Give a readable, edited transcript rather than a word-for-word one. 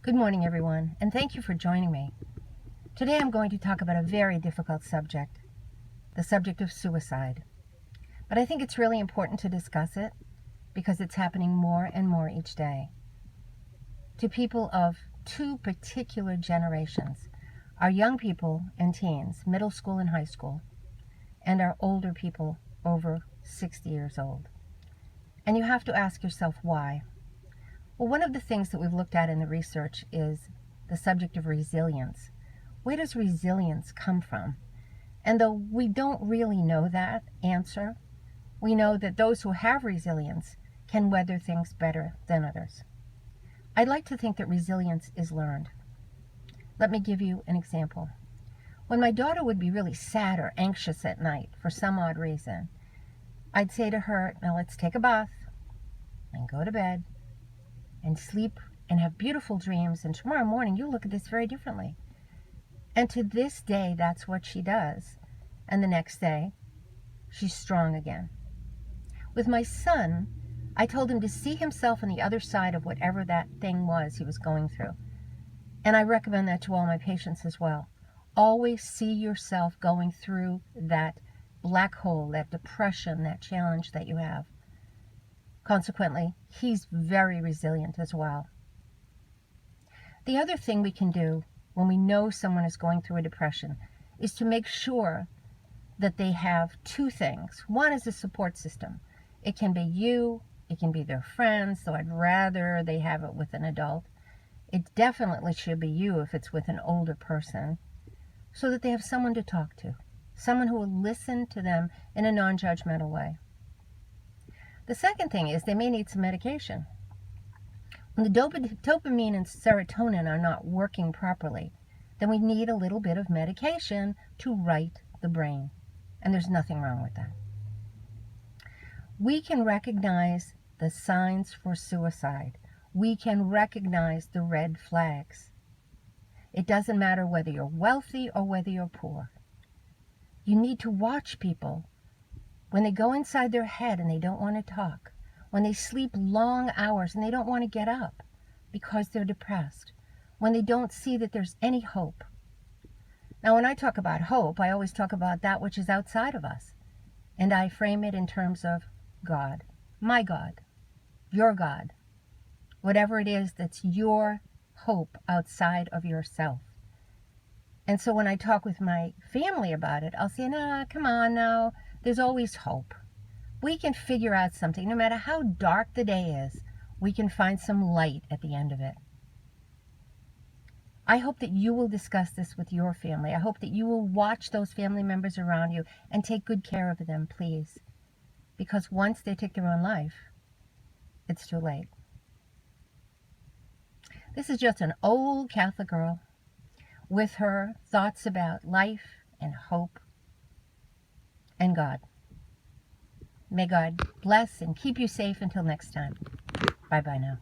Good morning, everyone, and thank you for joining me. Today I'm going to talk about a very difficult subject, the subject of suicide. But I think it's really important to discuss it because it's happening more and more each day. To people of two particular generations, our young people and teens, middle school and high school, and our older people over 60 years old. And you have to ask yourself why. Well, one of the things that we've looked at in the research is the subject of resilience. Where does resilience come from? And though we don't really know that answer, we know that those who have resilience can weather things better than others. I'd like to think that resilience is learned. Let me give you an example. When my daughter would be really sad or anxious at night for some odd reason, I'd say to her, now let's take a bath and go to bed and sleep and have beautiful dreams, and tomorrow morning you'll look at this very differently. And to this day, that's what she does. And the next day, she's strong again. With my son, I told him to see himself on the other side of whatever that thing was he was going through. And I recommend that to all my patients as well. Always see yourself going through that black hole, that depression, that challenge that you have. Consequently, he's very resilient as well. The other thing we can do when we know someone is going through a depression is to make sure that they have two things. One is a support system. It can be you, it can be their friends, so I'd rather they have it with an adult. It definitely should be you if it's with an older person, so that they have someone to talk to, someone who will listen to them in a non-judgmental way. The second thing is they may need some medication. When the dopamine and serotonin are not working properly, then we need a little bit of medication to right the brain. And there's nothing wrong with that. We can recognize the signs for suicide. We can recognize the red flags. It doesn't matter whether you're wealthy or whether you're poor. You need to watch people when they go inside their head and they don't want to talk, when they sleep long hours and they don't want to get up because they're depressed, when they don't see that there's any hope. Now, when I talk about hope, I always talk about that which is outside of us. And I frame it in terms of God, my God, your God, whatever it is that's your hope outside of yourself. And so when I talk with my family about it, I'll say, no, come on now. There's always hope. We can figure out something. No matter how dark the day is, we can find some light at the end of it. I hope that you will discuss this with your family. I hope that you will watch those family members around you and take good care of them, please. Because once they take their own life, it's too late. This is just an old Catholic girl with her thoughts about life and hope and God. May God bless and keep you safe until next time. Bye-bye now.